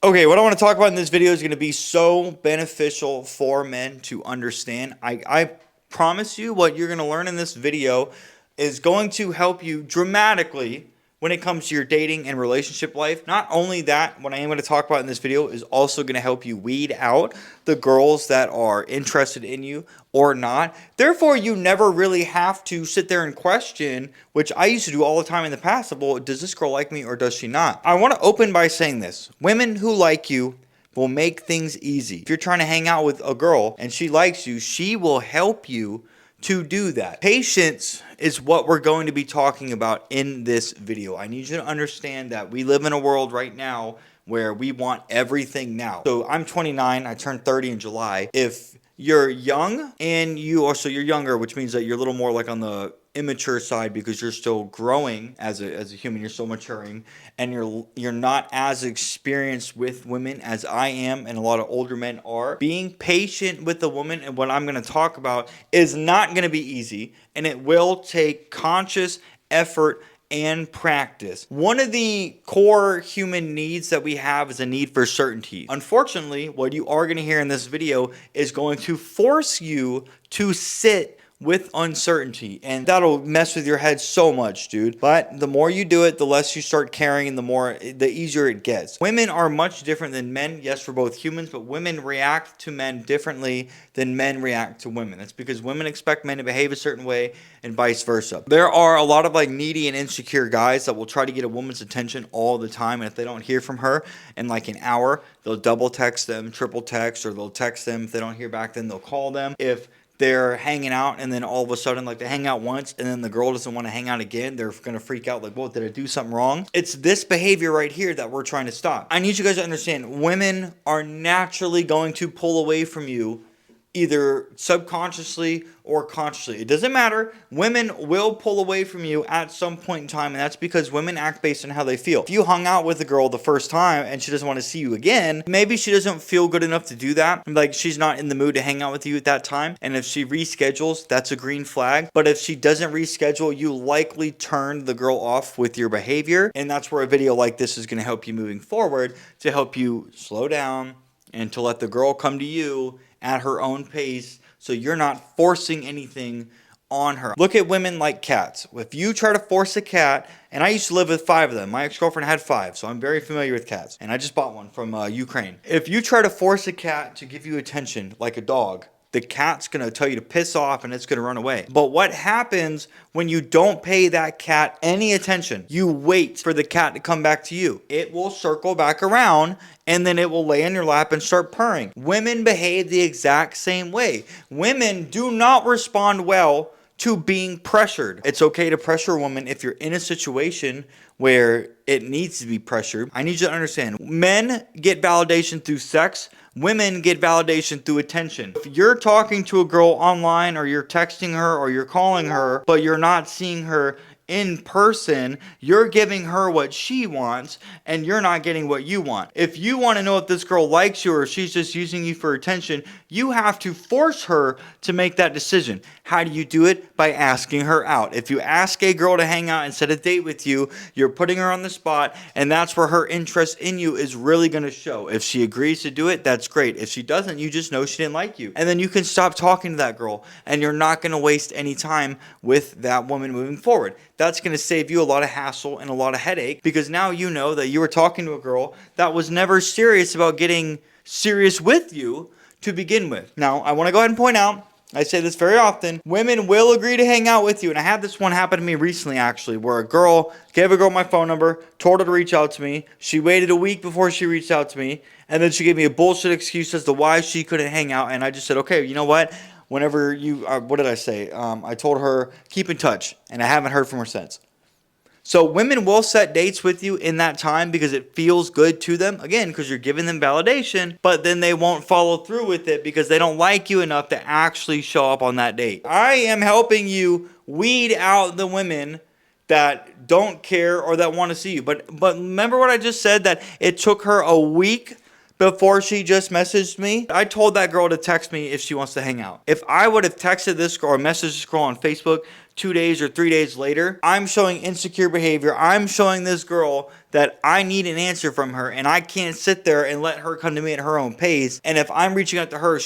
Okay, what I want to talk about in this video is going to be so beneficial for men to understand. I promise you what you're going to learn in this video is going to help you dramatically when it comes to your dating and relationship life. Not only that, what I am going to talk about in this video is also going to help you weed out the girls that are interested in you or not. Therefore, you never really have to sit there and question, which I used to do all the time in the past, of, well, does this girl like me or does she not? I want to open by saying this. Women who like you will make things easy. If you're trying to hang out with a girl and she likes you, she will help you to do that. Patience is what we're going to be talking about in this video. I need you to understand that we live in a world right now where we want everything now. So I'm 29, I turned 30 in July. If you're young and you're younger, which means that you're a little more like on the immature side because you're still growing as a human, you're still maturing, and you're not as experienced with women as I am and a lot of older men are. Being patient with a woman, and what I'm going to talk about, is not going to be easy, and it will take conscious effort and practice. One of the core human needs that we have is a need for certainty. Unfortunately, what you are going to hear in this video is going to force you to sit with uncertainty, and that'll mess with your head so much, dude. But the more you do it, the less you start caring, and the easier it gets. Women are much different than men. Yes, we're both humans, but women react to men differently than men react to women. That's because women expect men to behave a certain way and vice versa. There are a lot of like needy and insecure guys that will try to get a woman's attention all the time, and if they don't hear from her in like an hour, they'll double text them, triple text, or they'll text them. If they don't hear back, then they'll call them. If they're hanging out and then all of a sudden, like, they hang out once and then the girl doesn't want to hang out again, they're going to freak out like, whoa, did I do something wrong? It's this behavior right here that we're trying to stop. I need you guys to understand, women are naturally going to pull away from you, either subconsciously or consciously. It doesn't matter. Women will pull away from you at some point in time, and that's because women act based on how they feel. If you hung out with a girl the first time and she doesn't want to see you again, maybe she doesn't feel good enough to do that. Like, she's not in the mood to hang out with you at that time, and if she reschedules, that's a green flag. But if she doesn't reschedule, you likely turned the girl off with your behavior, and that's where a video like this is going to help you moving forward, to help you slow down and to let the girl come to you at her own pace, so you're not forcing anything on her. Look at women like cats. If you try to force a cat, and I used to live with 5 of them. My ex-girlfriend had 5, so I'm very familiar with cats. And I just bought one from Ukraine. If you try to force a cat to give you attention like a dog, the cat's going to tell you to piss off and it's going to run away. But what happens when you don't pay that cat any attention? You wait for the cat to come back to you. It will circle back around and then it will lay in your lap and start purring. Women behave the exact same way. Women do not respond well to being pressured. It's okay to pressure a woman if you're in a situation where it needs to be pressured. I need you to understand, men get validation through sex. Women get validation through attention. If you're talking to a girl online, or you're texting her, or you're calling her, but you're not seeing her in person, you're giving her what she wants and you're not getting what you want. If you want to know if this girl likes you or she's just using you for attention, you have to force her to make that decision. How do you do it? By asking her out. If you ask a girl to hang out and set a date with you, you're putting her on the spot, and that's where her interest in you is really going to show. If she agrees to do it, that's great. If she doesn't, you just know she didn't like you. And then you can stop talking to that girl, and you're not going to waste any time with that woman moving forward. That's going to save you a lot of hassle and a lot of headache, because now you know that you were talking to a girl that was never serious about getting serious with you to begin with. Now, I want to go ahead and point out, I say this very often, women will agree to hang out with you. And I had this one happen to me recently, actually, where a girl gave a girl my phone number, told her to reach out to me. She waited a week before she reached out to me, and then she gave me a bullshit excuse as to why she couldn't hang out. And I just said, okay, you know what? Whenever you, what did I say? I told her, keep in touch, and I haven't heard from her since. So women will set dates with you in that time because it feels good to them. Again, because you're giving them validation, but then they won't follow through with it because they don't like you enough to actually show up on that date. I am helping you weed out the women that don't care or that want to see you. But remember what I just said, that it took her a week before she just messaged me? I told that girl to text me if she wants to hang out. If I would have texted this girl or messaged this girl on Facebook 2 days or 3 days later, I'm showing insecure behavior. I'm showing this girl that I need an answer from her, and I can't sit there and let her come to me at her own pace. And if I'm reaching out to her,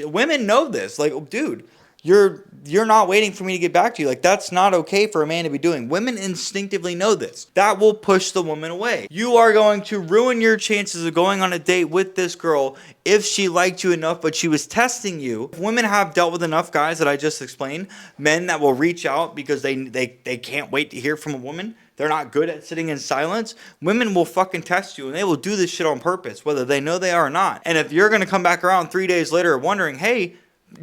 women know this. Like, dude, you're not waiting for me to get back to you. Like, that's not okay for a man to be doing. Women instinctively know this. That will push the woman away. You are going to ruin your chances of going on a date with this girl if she liked you enough, but she was testing you. Women have dealt with enough guys that I just explained, men that will reach out because they can't wait to hear from a woman. They're not good at sitting in silence. Women will fucking test you, and they will do this shit on purpose, whether they know they are or not. And if you're going to come back around 3 days later wondering, hey,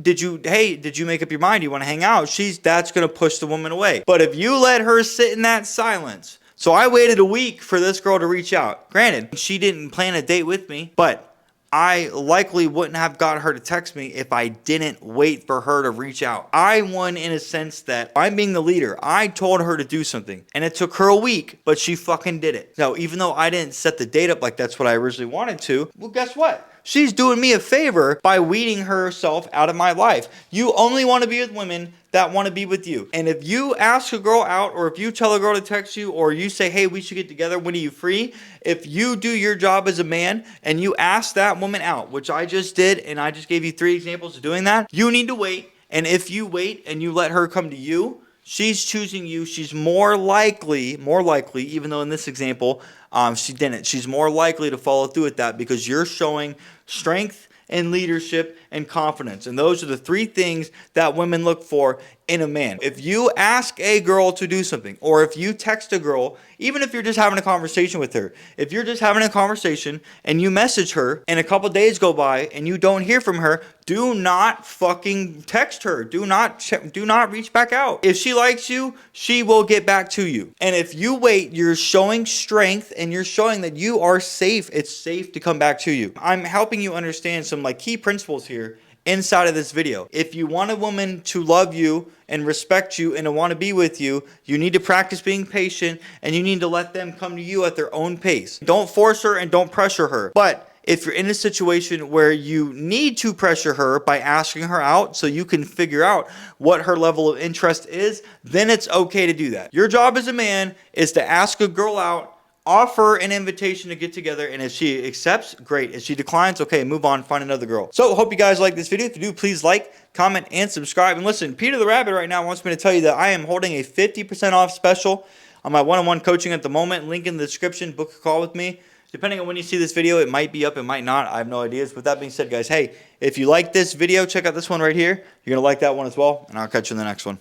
did you make up your mind? You want to hang out? That's going to push the woman away. But if you let her sit in that silence, so I waited a week for this girl to reach out. Granted, she didn't plan a date with me, but I likely wouldn't have got her to text me if I didn't wait for her to reach out. I won in a sense that I'm being the leader. I told her to do something, and it took her a week, but she fucking did it. So even though I didn't set the date up like that's what I originally wanted to, well, guess what? She's doing me a favor by weeding herself out of my life. You only want to be with women that want to be with you. And if you ask a girl out, or if you tell a girl to text you, or you say, hey, we should get together, when are you free? If you do your job as a man and you ask that woman out, which I just did, and I just gave you 3 examples of doing that, you need to wait. And if you wait and you let her come to you, she's choosing you. She's more likely, even though in this example, she didn't. She's more likely to follow through with that because you're showing strength and leadership and confidence. And those are the 3 things that women look for in a man. If you ask a girl to do something, or if you text a girl, even if you're just having a conversation with her, if you're just having a conversation and you message her and a couple days go by and you don't hear from her, do not fucking text her. Do not reach back out. If she likes you, she will get back to you. And if you wait, you're showing strength and you're showing that you are safe. It's safe to come back to you. I'm helping you understand some key principles here inside of this video. If you want a woman to love you and respect you and to want to be with you, you need to practice being patient, and you need to let them come to you at their own pace. Don't force her and don't pressure her. But if you're in a situation where you need to pressure her by asking her out so you can figure out what her level of interest is, then it's okay to do that. Your job as a man is to ask a girl out, offer an invitation to get together, and if she accepts, great. If she declines, okay, move on, find another girl. So hope you guys like this video. If you do, please like, comment, and subscribe. And listen, Peter the Rabbit right now wants me to tell you that I am holding a 50% off special on my one-on-one coaching at the moment. Link in the description. Book a call with me. Depending on when you see this video, it might be up, it might not. I have no ideas. With that being said, guys, hey, if you like this video, check out this one right here. You're going to like that one as well, and I'll catch you in the next one.